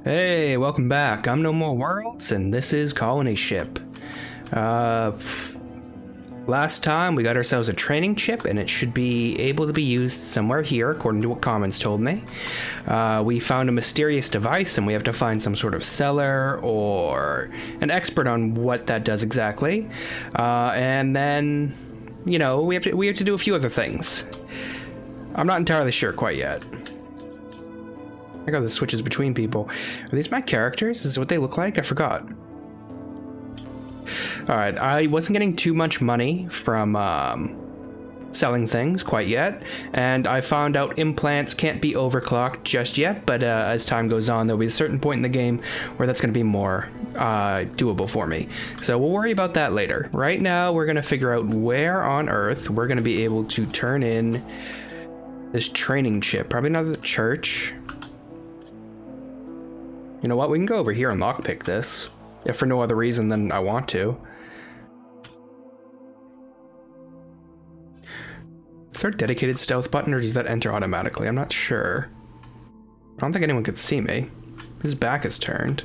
Hey, welcome back. I'm No More Worlds, and this is Colony Ship. Last time we got ourselves a training chip, and it should be able to be used somewhere here, according to what Commons told me. We found a mysterious device, and we have to find some sort of seller or an expert on what that does exactly. And then, you know, we have to do a few other things. I'm not entirely sure quite yet. I got the switches between people. Are these my characters? Is this what they look like? I forgot. Alright, I wasn't getting too much money from selling things quite yet, and I found out implants can't be overclocked just yet, but as time goes on, there'll be a certain point in the game where that's going to be more doable for me. So we'll worry about that later. Right now, we're going to figure out where on Earth we're going to be able to turn in this training chip. Probably not the church. You know what? We can go over here and lockpick this, if for no other reason than I want to. Is there a dedicated stealth button, or does that enter automatically? I'm not sure. I don't think anyone could see me. His back is turned.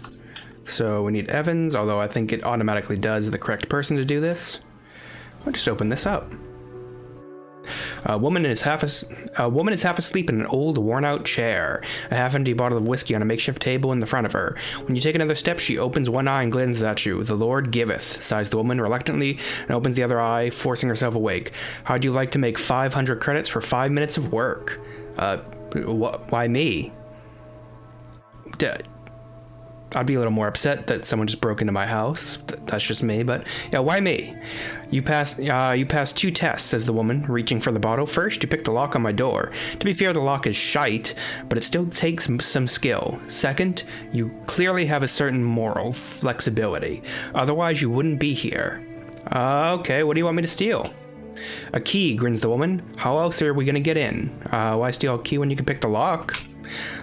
So we need Evans, although I think it automatically does the correct person to do this. I'll just open this up. A woman is half asleep in an old, worn-out chair. A half-empty bottle of whiskey on a makeshift table in the front of her. When you take another step, she opens one eye and glances at you. "The Lord giveth," sighs the woman reluctantly, and opens the other eye, forcing herself awake. "How'd you like to make 500 credits for 5 minutes of work?" Why me? I'd be a little more upset that someone just broke into my house. That's just me, but yeah, why me? You passed 2 tests," says the woman, reaching for the bottle. "First, you picked the lock on my door. To be fair, the lock is shite, but it still takes some skill. Second, you clearly have a certain moral flexibility. Otherwise, you wouldn't be here." Okay, what do you want me to steal?" "A key," grins the woman. "How else are we gonna get in? Why steal a key when you can pick the lock?"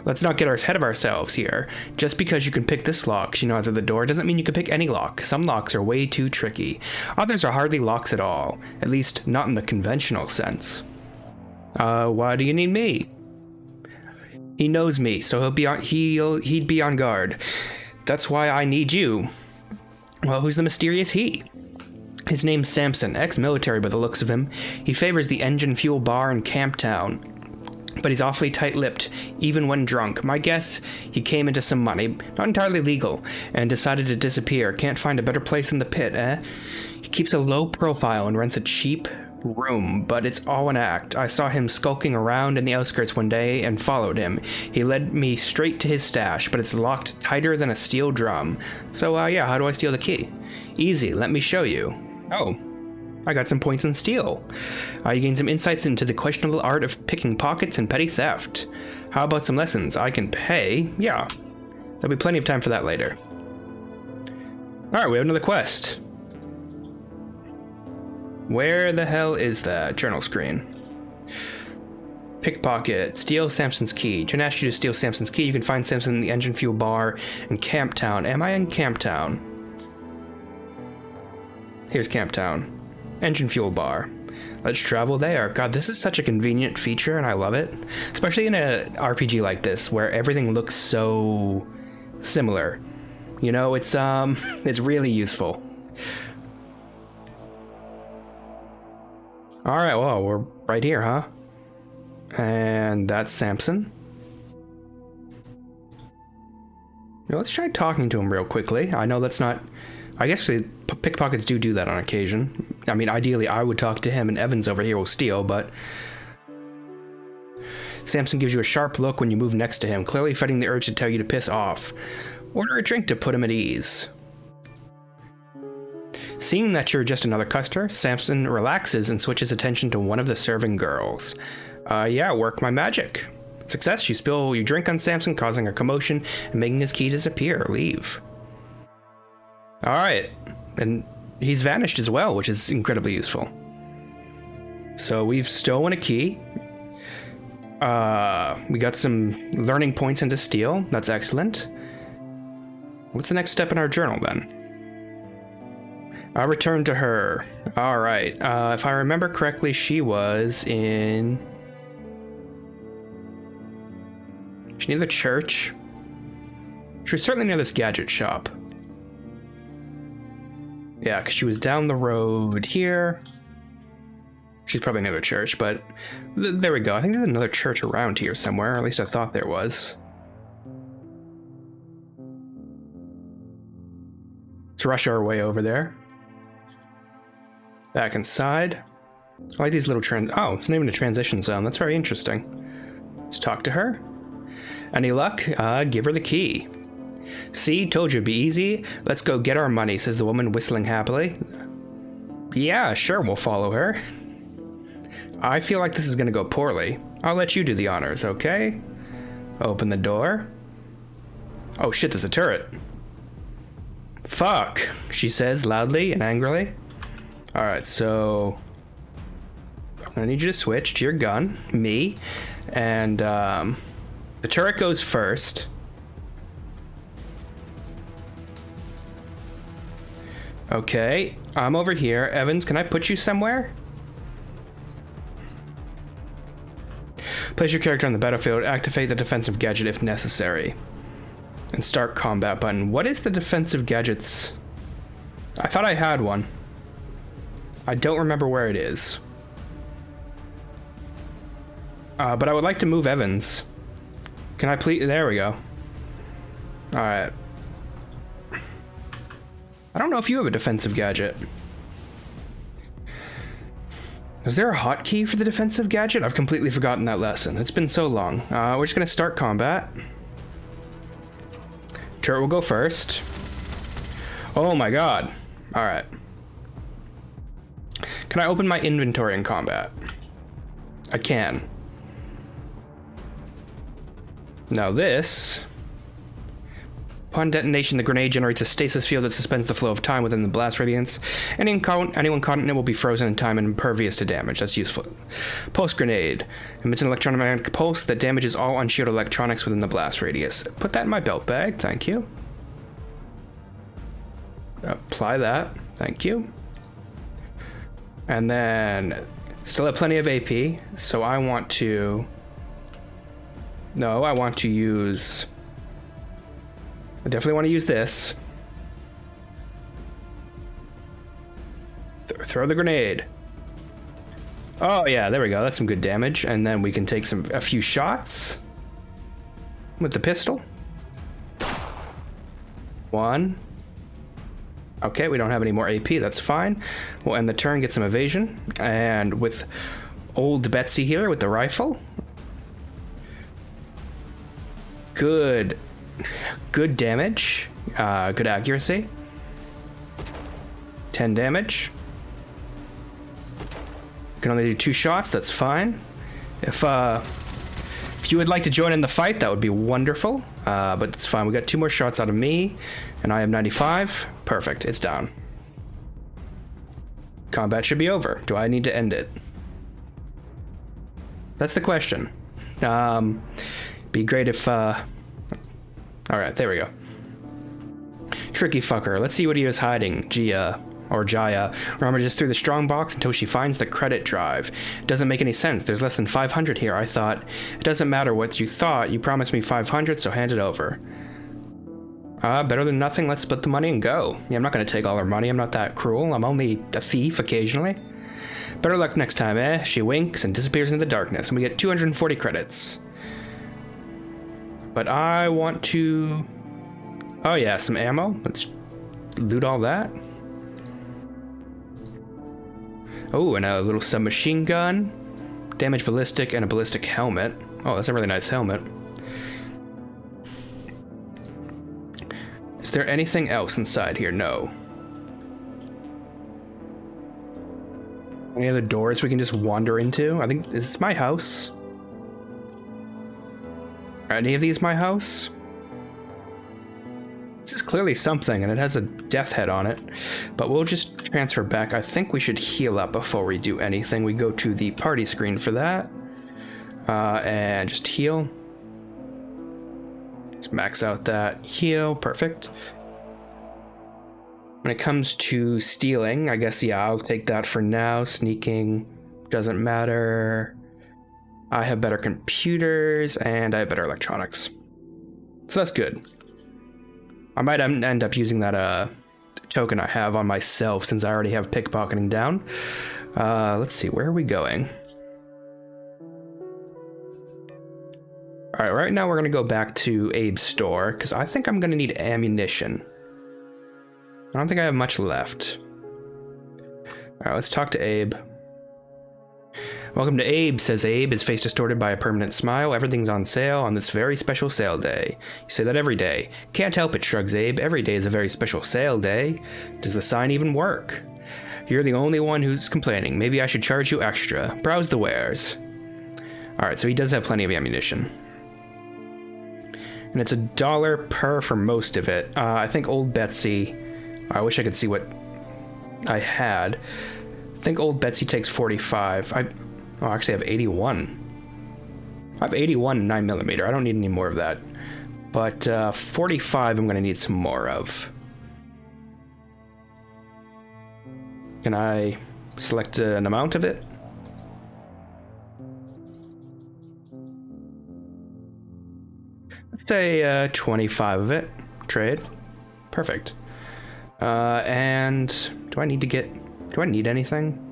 "Let's not get ahead of ourselves here. Just because you can pick this lock," she nods at the door, "doesn't mean you can pick any lock. Some locks are way too tricky. Others are hardly locks at all. At least, not in the conventional sense." Why do you need me?" "He knows me, so he'd be on guard. That's why I need you." "Well, who's the mysterious he?" "His name's Samson, ex-military by the looks of him. He favors the engine fuel bar in Camptown. But he's awfully tight-lipped, even when drunk. My guess, he came into some money, not entirely legal, and decided to disappear. Can't find a better place than the pit, eh? He keeps a low profile and rents a cheap room, but it's all an act. I saw him skulking around in the outskirts one day and followed him. He led me straight to his stash, but it's locked tighter than a steel drum. So, yeah, how do I steal the key?" "Easy, let me show you." "Oh. I got some points in steel. You gain some insights into the questionable art of picking pockets and petty theft. How about some lessons? I can pay." "Yeah. There'll be plenty of time for that later." Alright, we have another quest. Where the hell is that journal screen? Pickpocket. Steal Samson's key. Jen asked you to steal Samson's key. You can find Samson in the engine fuel bar in Camptown. Am I in Camptown? Here's Camptown. Engine fuel bar. Let's travel there. God, this is such a convenient feature, and I love it. Especially in a RPG like this, where everything looks so similar. You know, it's really useful. Alright, well, we're right here, huh? And that's Samson. Now, let's try talking to him real quickly. I know that's not... I guess pickpockets do that on occasion. I mean, ideally, I would talk to him, and Evans over here will steal, but... Samson gives you a sharp look when you move next to him, clearly fighting the urge to tell you to piss off. Order a drink to put him at ease. Seeing that you're just another customer, Samson relaxes and switches attention to one of the serving girls. Yeah, work my magic. Success, you spill your drink on Samson, causing a commotion and making his key disappear. Leave. Alright, and he's vanished as well, which is incredibly useful. So we've stolen a key. We got some learning points into steal. That's excellent. What's the next step in our journal then? I return to her. Alright, if I remember correctly, she was in... She's near the church. She was certainly near this gadget shop. Yeah, because she was down the road here. She's probably near the church, but there we go. I think there's another church around here somewhere, or at least I thought there was. Let's rush our way over there. Back inside. I like these little oh, it's not even a transition zone. That's very interesting. Let's talk to her. Any luck? Give her the key. See, told you it'd be easy. Let's go get our money, says the woman, whistling happily. Yeah, sure, we'll follow her. I feel like this is gonna go poorly. I'll let you do the honors, okay? Open the door. Oh shit, there's a turret. Fuck, she says loudly and angrily. Alright, so I need you to switch to your gun, me, and the turret goes first. Okay, I'm over here. Evans, can I put you somewhere? Place your character on the battlefield. Activate the defensive gadget if necessary. And start combat button. What is the defensive gadgets? I thought I had one. I don't remember where it is. But I would like to move Evans. Can I please? There we go. Alright. I don't know if you have a defensive gadget. Is there a hotkey for the defensive gadget? I've completely forgotten that lesson. It's been so long. We're just gonna start combat. Turret will go first. Oh my god. Alright. Can I open my inventory in combat? I can. Now this... Upon detonation, the grenade generates a stasis field that suspends the flow of time within the blast radius. Anyone caught in it will be frozen in time and impervious to damage. That's useful. Pulse grenade. Emits an electromagnetic pulse that damages all unshielded electronics within the blast radius. Put that in my belt bag. Thank you. Apply that. Thank you. And then... Still have plenty of AP, so I want to... No, I want to use... I definitely want to use this. Throw the grenade. Oh yeah, there we go. That's some good damage. And then we can take a few shots with the pistol. One. Okay, we don't have any more AP. That's fine. We'll end the turn, get some evasion. And with old Betsy here with the rifle. Good damage, good accuracy. 10 damage. Can only do 2 shots, that's fine. If you would like to join in the fight, that would be wonderful. But it's fine, we got 2 more shots out of me, and I have 95. Perfect, it's down. Combat should be over. Do I need to end it? That's the question. Be great if, Alright, there we go. Tricky fucker. Let's see what he was hiding. Jaya. Rummages through the strong box until she finds the credit drive. It doesn't make any sense. There's less than 500 here, I thought. It doesn't matter what you thought. You promised me 500, so hand it over. Better than nothing. Let's split the money and go. Yeah, I'm not going to take all her money. I'm not that cruel. I'm only a thief occasionally. Better luck next time, eh? She winks and disappears into the darkness, and we get 240 credits. But I want to... Oh yeah, some ammo. Let's loot all that. Oh, and a little submachine gun. Damage ballistic and a ballistic helmet. Oh, that's a really nice helmet. Is there anything else inside here? No. Any other doors we can just wander into? I think, is this my house? Are any of these my house? This is clearly something, and it has a death head on it. But we'll just transfer back. I think we should heal up before we do anything. We go to the party screen for that. And just heal. Let's max out that heal. Perfect. When it comes to stealing, I guess, yeah, I'll take that for now. Sneaking doesn't matter. I have better computers, and I have better electronics. So that's good. I might end up using that token I have on myself since I already have pickpocketing down. Let's see, where are we going? All right, right now we're gonna go back to Abe's store because I think I'm gonna need ammunition. I don't think I have much left. All right, let's talk to Abe. Welcome to Abe, says Abe, his face distorted by a permanent smile. Everything's on sale on this very special sale day. You say that every day. Can't help it, shrugs Abe. Every day is a very special sale day. Does the sign even work? You're the only one who's complaining. Maybe I should charge you extra. Browse the wares. Alright, so he does have plenty of ammunition. And it's $1 per for most of it. I think Old Betsy... I wish I could see what I had. I think Old Betsy takes 45. I actually have 81. I have 81 9mm. I don't need any more of that. But 45 I'm going to need some more of. Can I select an amount of it? Let's say 25 of it. Trade. Perfect. And do I need anything?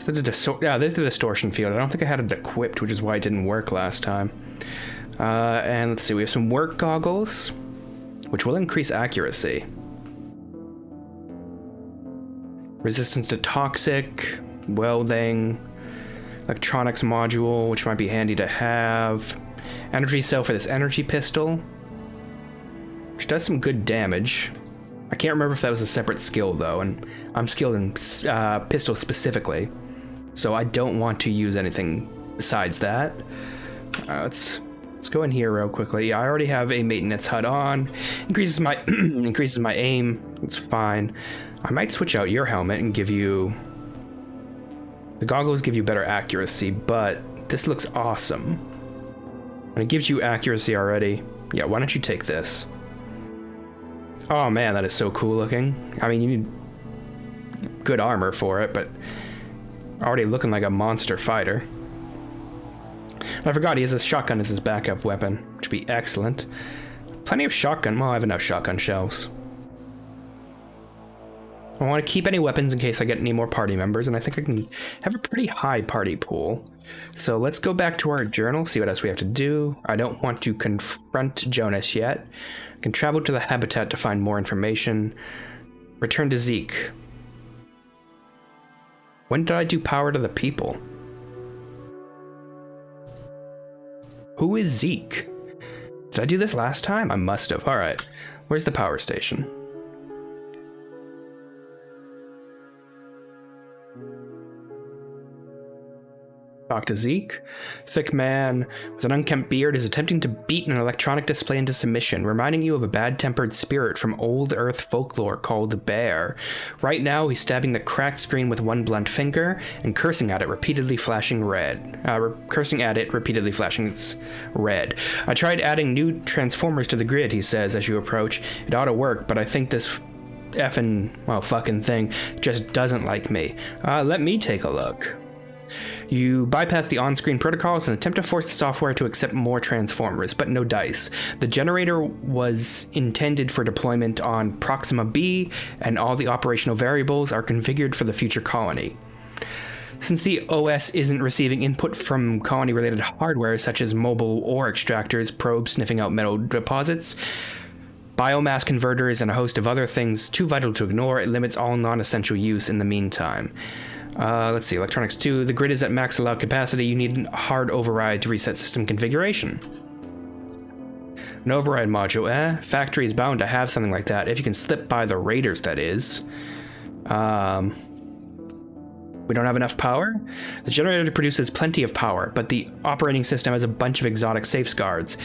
There's the distortion field. I don't think I had it equipped, which is why it didn't work last time. And let's see, we have some work goggles, which will increase accuracy. Resistance to toxic, welding, electronics module, which might be handy to have. Energy cell for this energy pistol, which does some good damage. I can't remember if that was a separate skill though, and I'm skilled in pistol specifically, so I don't want to use anything besides that. Let's go in here real quickly. Yeah, I already have a maintenance HUD on. Increases my increases my aim. It's fine. I might switch out your helmet and give you... The goggles give you better accuracy, but this looks awesome. And it gives you accuracy already. Yeah, why don't you take this? Oh man, that is so cool looking. I mean, you need good armor for it, but already looking like a monster fighter. I forgot he has a shotgun as his backup weapon, which would be excellent. Plenty of shotgun. Well, I have enough shotgun shells. I want to keep any weapons in case I get any more party members, and I think I can have a pretty high party pool. So let's go back to our journal, see what else we have to do. I don't want to confront Jonas yet. I can travel to the habitat to find more information. Return to Zeke. When did I do power to the people? Who is Zeke? Did I do this last time? I must have. All right. Where's the power station? Talk to Zeke. Thick man with an unkempt beard is attempting to beat an electronic display into submission, reminding you of a bad-tempered spirit from old Earth folklore called Bear. Right now, he's stabbing the cracked screen with one blunt finger and cursing at it, repeatedly flashing red. I tried adding new transformers to the grid, he says as you approach. It ought to work, but I think this fucking thing just doesn't like me. Let me take a look. You bypass the on-screen protocols and attempt to force the software to accept more transformers, but no dice. The generator was intended for deployment on Proxima B, and all the operational variables are configured for the future colony. Since the OS isn't receiving input from colony-related hardware such as mobile ore extractors, probes sniffing out metal deposits, biomass converters, and a host of other things too vital to ignore, it limits all non-essential use in the meantime. Let's see, electronics 2. The grid is at max allowed capacity. You need a hard override to reset system configuration. An override module, Factory is bound to have something like that, if you can slip by the raiders, that is. We don't have enough power? The generator produces plenty of power, but the operating system has a bunch of exotic safeguards.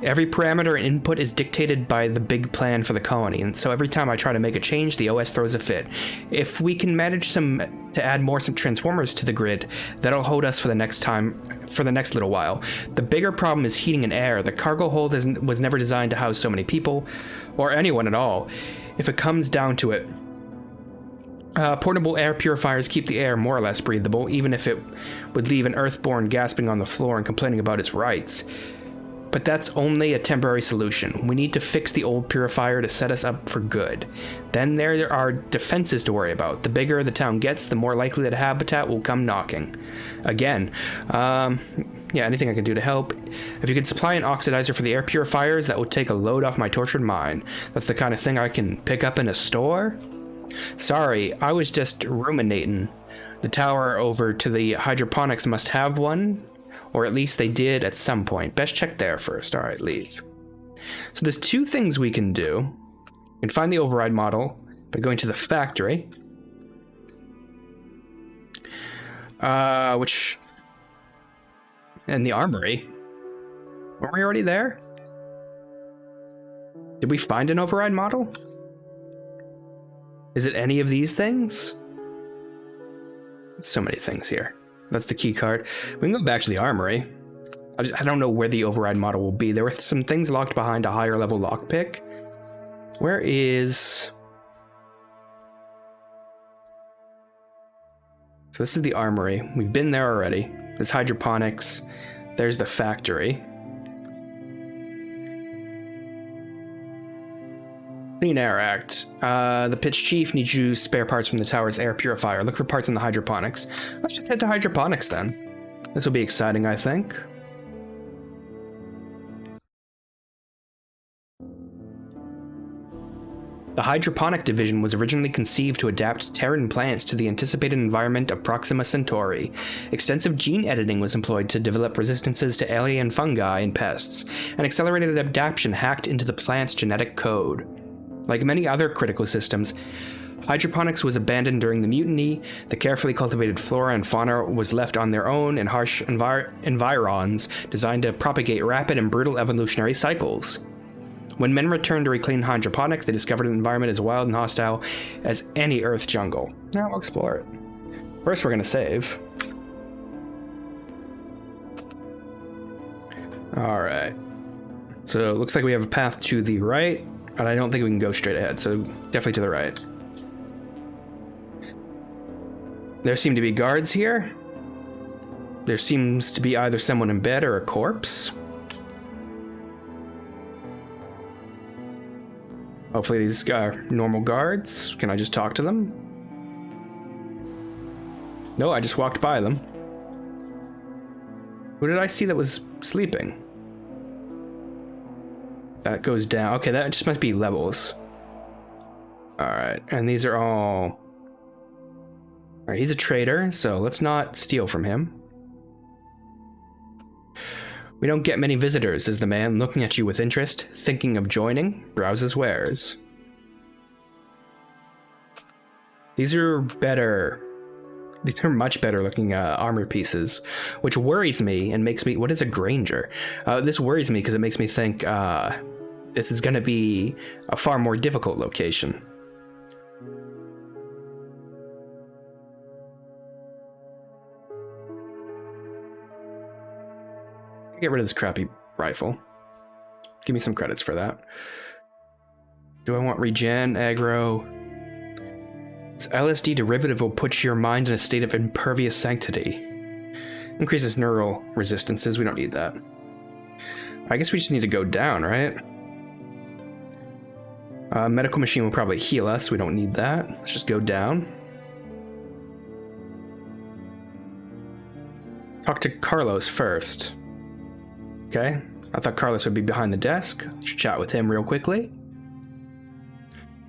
Every parameter and input is dictated by the big plan for the colony, and so every time I try to make a change, the OS throws a fit. If we can manage to add some transformers to the grid, that'll hold us for the next little while. The bigger problem is heating and air. The cargo hold was never designed to house so many people, or anyone at all. If it comes down to it, portable air purifiers keep the air more or less breathable, even if it would leave an Earthborn gasping on the floor and complaining about its rights. But that's only a temporary solution. We need to fix the old purifier to set us up for good. Then there are defenses to worry about. The bigger the town gets, the more likely that habitat will come knocking. Again, yeah, anything I can do to help. If you could supply an oxidizer for the air purifiers, that would take a load off my tortured mind. That's the kind of thing I can pick up in a store. Sorry, I was just ruminating. The tower over to the hydroponics must have one. Or at least they did at some point. Best check there first. All right, leave. So there's two things we can do. We can find the override model by going to the factory. And the armory. Weren't we already there? Did we find an override model? Is it any of these things? So many things here. That's the key card. We can go back to the armory. I don't know where the override model will be. There were some things locked behind a higher level lockpick. Where is... So this is the armory. We've been there already. There's hydroponics. There's the factory. Clean Air Act. The pitch chief needs you spare parts from the tower's air purifier. Look for parts in the hydroponics. Let's just head to hydroponics then. This will be exciting, I think. The hydroponic division was originally conceived to adapt Terran plants to the anticipated environment of Proxima Centauri. Extensive gene editing was employed to develop resistances to alien fungi and pests, and accelerated adaptation hacked into the plant's genetic code. Like many other critical systems, hydroponics was abandoned during the mutiny. The carefully cultivated flora and fauna was left on their own in harsh environs designed to propagate rapid and brutal evolutionary cycles. When men returned to reclaim hydroponics, they discovered an environment as wild and hostile as any Earth jungle. Now we'll explore it. First, we're going to save. All right. So it looks like we have a path to the right. And I don't think we can go straight ahead, so definitely to the right. There seem to be guards here. There seems to be either someone in bed or a corpse. Hopefully these are normal guards. Can I just talk to them? No, I just walked by them. Who did I see that was sleeping? That goes down. Okay, that just must be levels. Alright, and these are all... Alright, he's a traitor, so let's not steal from him. We don't get many visitors, says the man, looking at you with interest, thinking of joining. Browses wares. These are better. These are much better looking armor pieces, which worries me and makes me... What is a Granger? This worries me because it makes me think this is going to be a far more difficult location. Get rid of this crappy rifle. Give me some credits for that. Do I want regen, aggro? This LSD derivative will put your mind in a state of impervious sanctity. Increases neural resistances. We don't need that. I guess we just need to go down, right? Medical machine will probably heal us. We don't need that. Let's just go down. Talk to Carlos first. Okay. I thought Carlos would be behind the desk. Let's chat with him real quickly.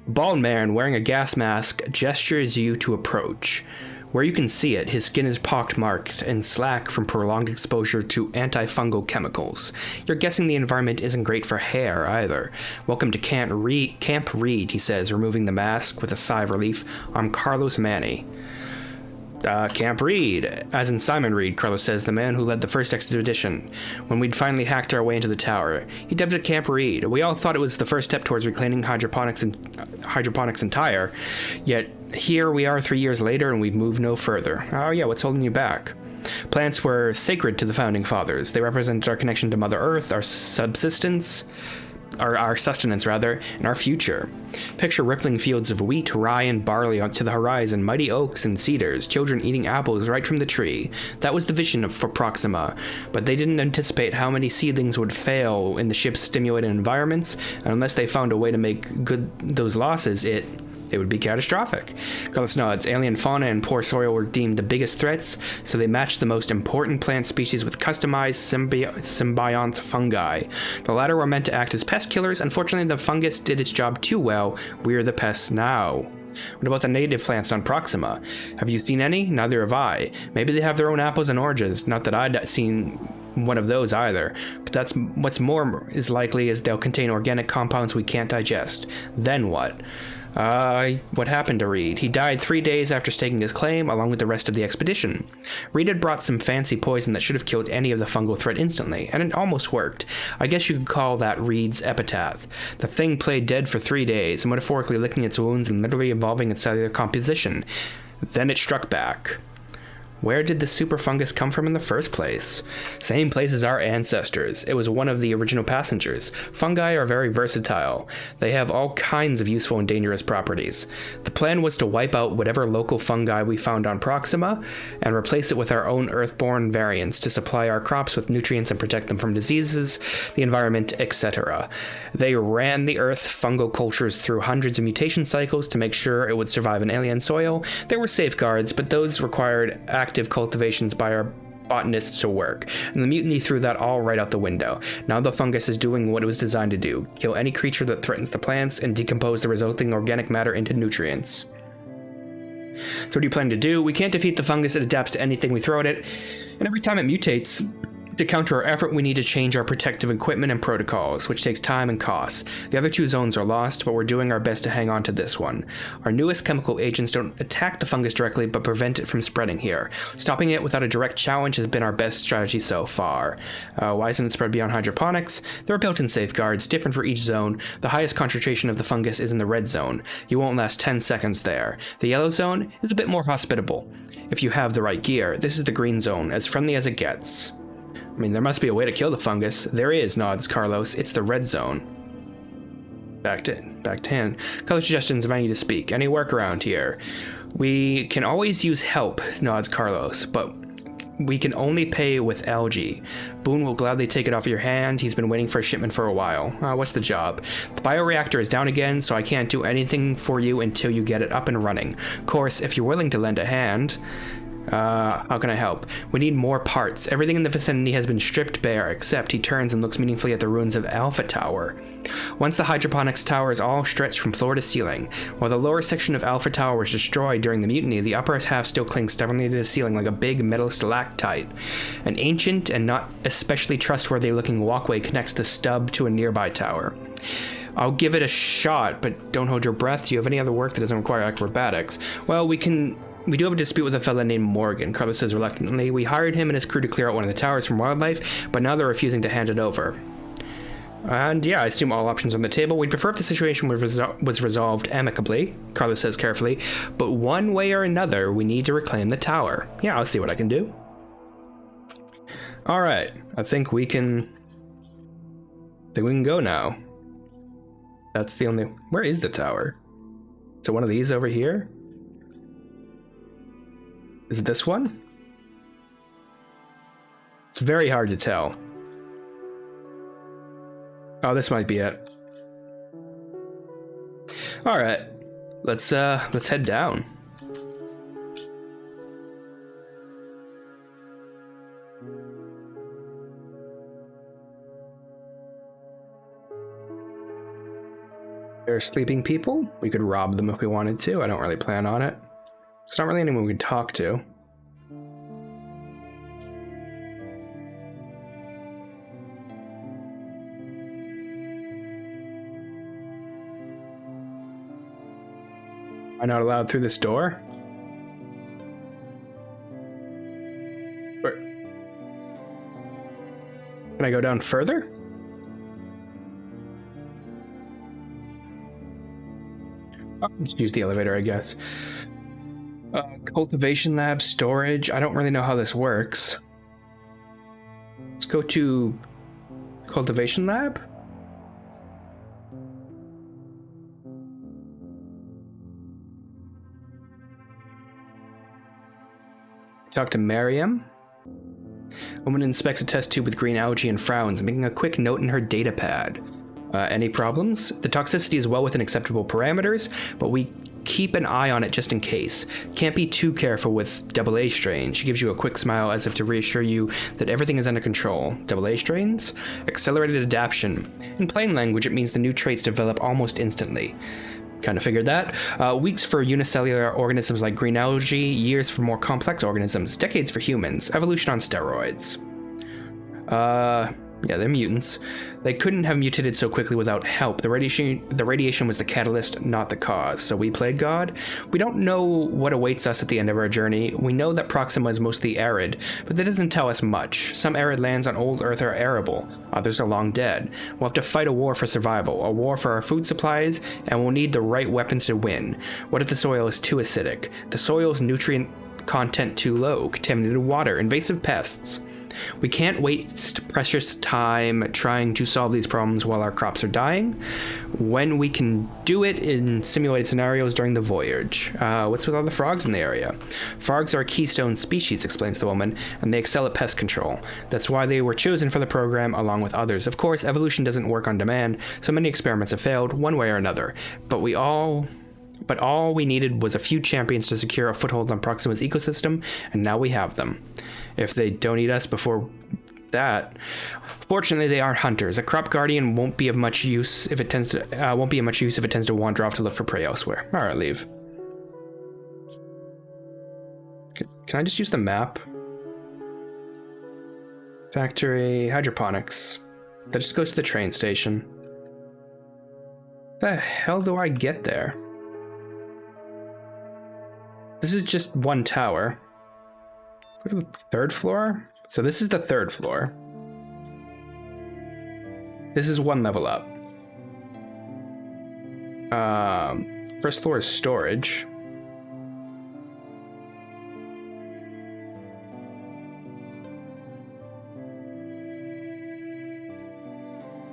Bald man wearing a gas mask gestures you to approach. Where you can see it, his skin is pockmarked and slack from prolonged exposure to antifungal chemicals. You're guessing the environment isn't great for hair either. Welcome to Camp Reed, he says, removing the mask with a sigh of relief. I'm Carlos Manny. Camp Reed, as in Simon Reed, Carlos says, the man who led the first expedition. When we'd finally hacked our way into the tower, he dubbed it Camp Reed. We all thought it was the first step towards reclaiming hydroponics entire, yet here we are 3 years later and we've moved no further. Oh yeah, what's holding you back? Plants were sacred to the founding fathers. They represented our connection to Mother Earth, our subsistence. our sustenance rather, and our future. Picture rippling fields of wheat, rye, and barley onto the horizon, mighty oaks and cedars, children eating apples right from the tree. That was the vision for Proxima, but they didn't anticipate how many seedlings would fail in the ship's stimulated environments, and unless they found a way to make good those losses, it would be catastrophic. Carlos nods. Alien fauna and poor soil were deemed the biggest threats, so they matched the most important plant species with customized symbiont fungi. The latter were meant to act as pest killers. Unfortunately, the fungus did its job too well. We're the pests now. What about the native plants on Proxima? Have you seen any? Neither have I. Maybe they have their own apples and oranges. Not that I'd seen one of those either. But that's what's more is likely is they'll contain organic compounds we can't digest. Then what? What happened to Reed? He died 3 days after staking his claim, along with the rest of the expedition. Reed had brought some fancy poison that should have killed any of the fungal threat instantly, and it almost worked. I guess you could call that Reed's epitaph. The thing played dead for 3 days, metaphorically licking its wounds and literally evolving its cellular composition. Then it struck back. Where did the super fungus come from in the first place? Same place as our ancestors. It was one of the original passengers. Fungi are very versatile. They have all kinds of useful and dangerous properties. The plan was to wipe out whatever local fungi we found on Proxima and replace it with our own Earthborn variants to supply our crops with nutrients and protect them from diseases, the environment, etc. They ran the Earth fungal cultures through hundreds of mutation cycles to make sure it would survive in alien soil. There were safeguards, but those required active cultivations by our botanists to work, and the mutiny threw that all right out the window. Now the fungus is doing what it was designed to do: kill any creature that threatens the plants and decompose the resulting organic matter into nutrients. So what do you plan to do? We can't defeat the fungus. It adapts to anything we throw at it, and every time it mutates, to counter our effort, we need to change our protective equipment and protocols, which takes time and costs. The other two zones are lost, but we're doing our best to hang on to this one. Our newest chemical agents don't attack the fungus directly, but prevent it from spreading here. Stopping it without a direct challenge has been our best strategy so far. Why isn't it spread beyond hydroponics? There are built-in safeguards, different for each zone. The highest concentration of the fungus is in the red zone. You won't last 10 seconds there. The yellow zone is a bit more hospitable, if you have the right gear. This is the green zone, as friendly as it gets. I mean, there must be a way to kill the fungus. There is, nods Carlos. It's the red zone. Back to hand. Color suggestions if I need to speak. Any work around here? We can always use help, nods Carlos, but we can only pay with algae. Boone will gladly take it off your hand. He's been waiting for a shipment for a while. What's the job? The bioreactor is down again, so I can't do anything for you until you get it up and running. Of course, if you're willing to lend a hand... how can I help? We need more parts. Everything in the vicinity has been stripped bare, except he turns and looks meaningfully at the ruins of Alpha Tower. Once the hydroponics tower is all stretched from floor to ceiling. While the lower section of Alpha Tower was destroyed during the mutiny, the upper half still clings stubbornly to the ceiling like a big metal stalactite. An ancient and not especially trustworthy looking walkway connects the stub to a nearby tower. I'll give it a shot, but don't hold your breath. Do you have any other work that doesn't require acrobatics? Well, we do have a dispute with a fella named Morgan, Carlos says reluctantly. We hired him and his crew to clear out one of the towers from wildlife, but now they're refusing to hand it over. And yeah, I assume all options are on the table. We'd prefer if the situation was resolved amicably, Carlos says carefully, but one way or another, we need to reclaim the tower. Yeah, I'll see what I can do. Alright, I think we can go now. That's the only... Where is the tower? Is it one of these over here? Is it this one? It's very hard to tell. Oh, this might be it. All right, let's head down. There are sleeping people. We could rob them if we wanted to. I don't really plan on it. It's not really anyone we can talk to. Am I not allowed through this door? Where? Can I go down further? Oh, just use the elevator, I guess. Cultivation lab, storage. I don't really know how this works. Let's go to cultivation lab. Talk to Miriam. Woman inspects a test tube with green algae and frowns, making a quick note in her data pad. Any problems? The toxicity is well within acceptable parameters, but we keep an eye on it just in case. Can't be too careful with AA strain. She gives you a quick smile as if to reassure you that everything is under control. AA strains? Accelerated adaptation. In plain language, it means the new traits develop almost instantly. Kind of figured that. Weeks for unicellular organisms like green algae, years for more complex organisms, decades for humans. Evolution on steroids. Yeah, they're mutants. They couldn't have mutated so quickly without help. The radiation was the catalyst, not the cause. So we played God. We don't know what awaits us at the end of our journey. We know that Proxima is mostly arid, but that doesn't tell us much. Some arid lands on old Earth are arable. Others are long dead. We'll have to fight a war for survival, a war for our food supplies, and we'll need the right weapons to win. What if the soil is too acidic? The soil's nutrient content too low? Contaminated water? Invasive pests? We can't waste precious time trying to solve these problems while our crops are dying, when we can do it in simulated scenarios during the voyage. What's with all the frogs in the area? Frogs are a keystone species, explains the woman, and they excel at pest control. That's why they were chosen for the program along with others. Of course, evolution doesn't work on demand, so many experiments have failed one way or another. But all we needed was a few champions to secure a foothold on Proxima's ecosystem, and now we have them. If they don't eat us before that, fortunately they aren't hunters. A crop guardian won't be of much use if it tends to wander off to look for prey elsewhere. All right, leave. Can I just use the map? Factory hydroponics. That just goes to the train station. The hell do I get there? This is just one tower. Go to the third floor? So this is the third floor. This is one level up. First floor is storage.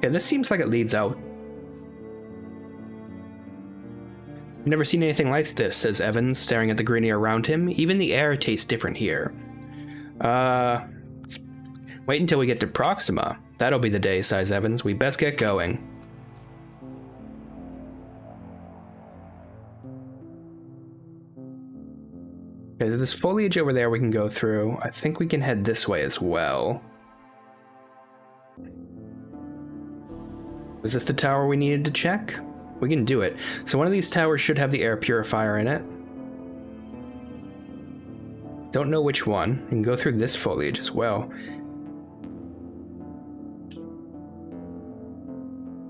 Yeah, this seems like it leads out. I've never seen anything like this, says Evans, staring at the greenery around him. Even the air tastes different here. Wait until we get to Proxima. That'll be the day, sighs Evans. We best get going. Okay, so there's foliage over there we can go through. I think we can head this way as well. Was this the tower we needed to check? We can do it. So one of these towers should have the air purifier in it. Don't know which one. You can go through this foliage as well.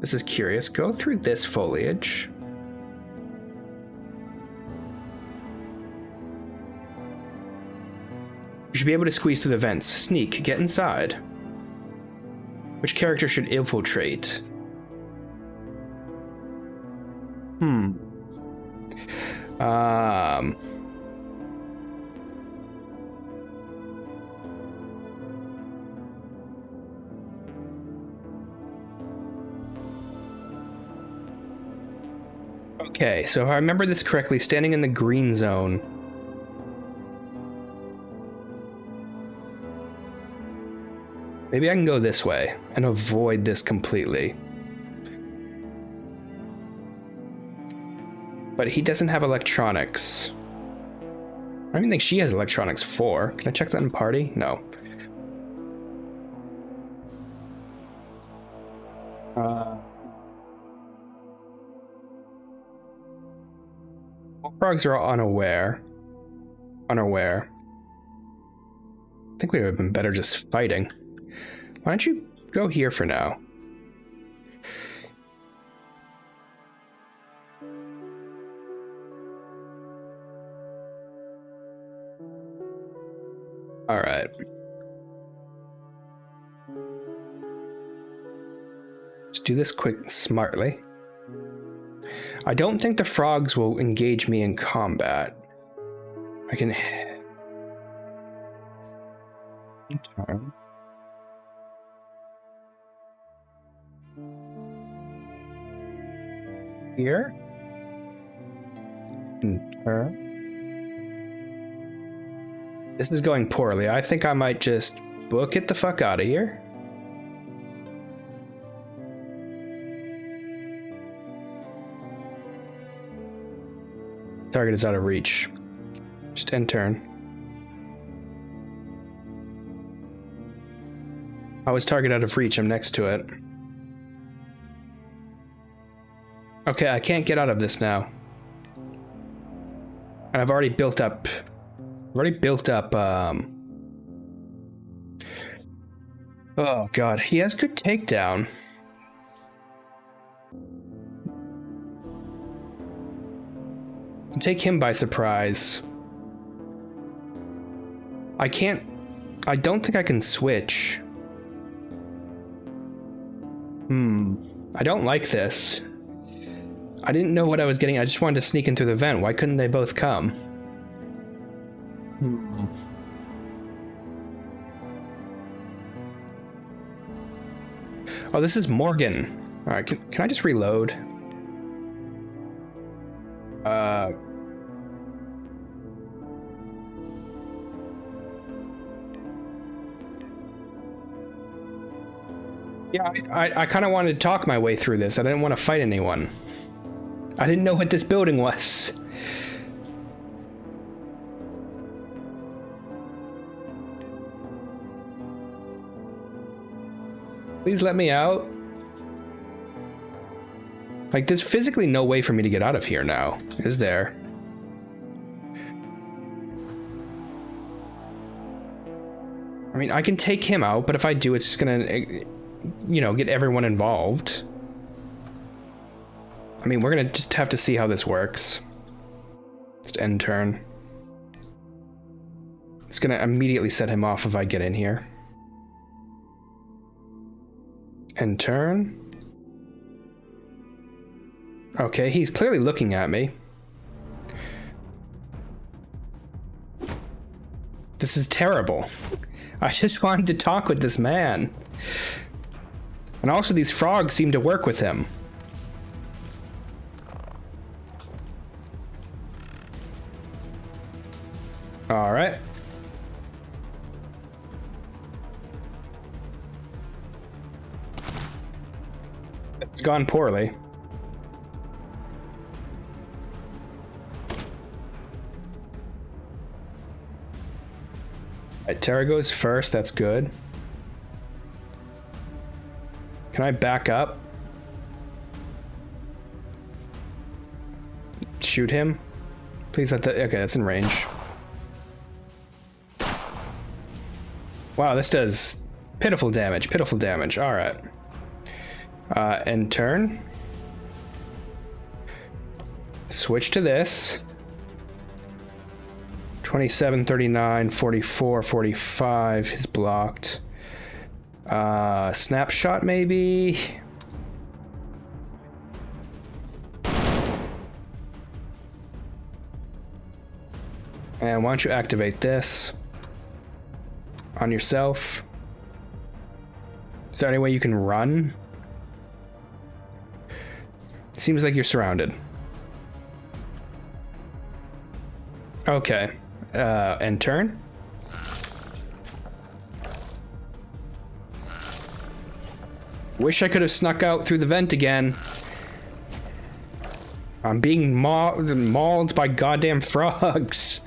This is curious. Go through this foliage. You should be able to squeeze through the vents. Sneak. Get inside. Which character should infiltrate? Okay, so if I remember this correctly, standing in the green zone. Maybe I can go this way and avoid this completely. But he doesn't have electronics. I don't even think she has electronics 4. Can I check that in party? No. Frogs are all unaware. Unaware. I think we would have been better just fighting. Why don't you go here for now? All right. Let's do this quick, smartly. I don't think the frogs will engage me in combat. I can... Turn. Here? Turn. This is going poorly. I think I might just book it the fuck out of here. Target is out of reach. Just end turn. I was target out of reach. I'm next to it. Okay, I can't get out of this now. And I've already built up... Oh god, he has good takedown. Take him by surprise. I don't think I can switch. I don't like this. I didn't know what I was getting. I just wanted to sneak in through the vent. Why couldn't they both come? Oh, this is Morgan. All right, can I just reload? Yeah, I kind of wanted to talk my way through this. I didn't want to fight anyone. I didn't know what this building was. Please let me out. Like, there's physically no way for me to get out of here now, is there? I mean, I can take him out, but if I do, it's just gonna, you know, get everyone involved. I mean, we're gonna just have to see how this works. Just end turn. It's gonna immediately set him off if I get in here. End turn. Okay, he's clearly looking at me. This is terrible. I just wanted to talk with this man. And also these frogs seem to work with him. All right. It's gone poorly. Alright, Terra goes first, that's good. Can I back up? Shoot him? Please let the... Okay, that's in range. Wow, this does pitiful damage, pitiful damage. Alright. End turn. Switch to this. 27, 39, 44, 45 is blocked. Snapshot maybe? And why don't you activate this on yourself? Is there any way you can run? Seems like you're surrounded. Okay. End turn. Wish I could have snuck out through the vent again. I'm being mauled by goddamn frogs.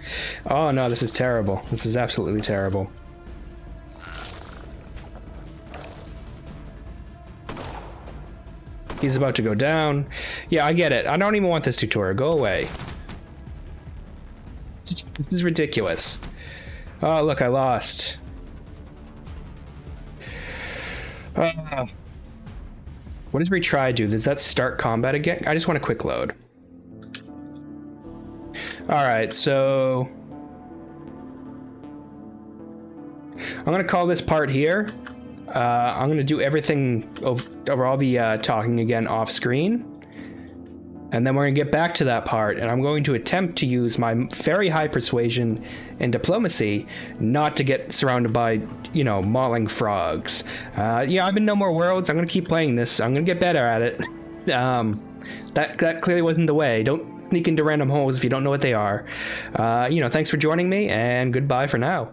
Oh no, this is terrible. This is absolutely terrible. He's about to go down. Yeah, I get it. I don't even want this tutorial. Go away. This is ridiculous. Oh, look, I lost. What does retry do? Does that start combat again? I just want a quick load. Alright, so... I'm going to call this part here. I'm going to do everything over all the talking again off screen. And then we're going to get back to that part, and I'm going to attempt to use my very high persuasion and diplomacy not to get surrounded by, you know, mauling frogs. Yeah, I've been No More Worlds. I'm going to keep playing this. I'm going to get better at it. That clearly wasn't the way. Don't sneak into random holes if you don't know what they are. Thanks for joining me, and goodbye for now.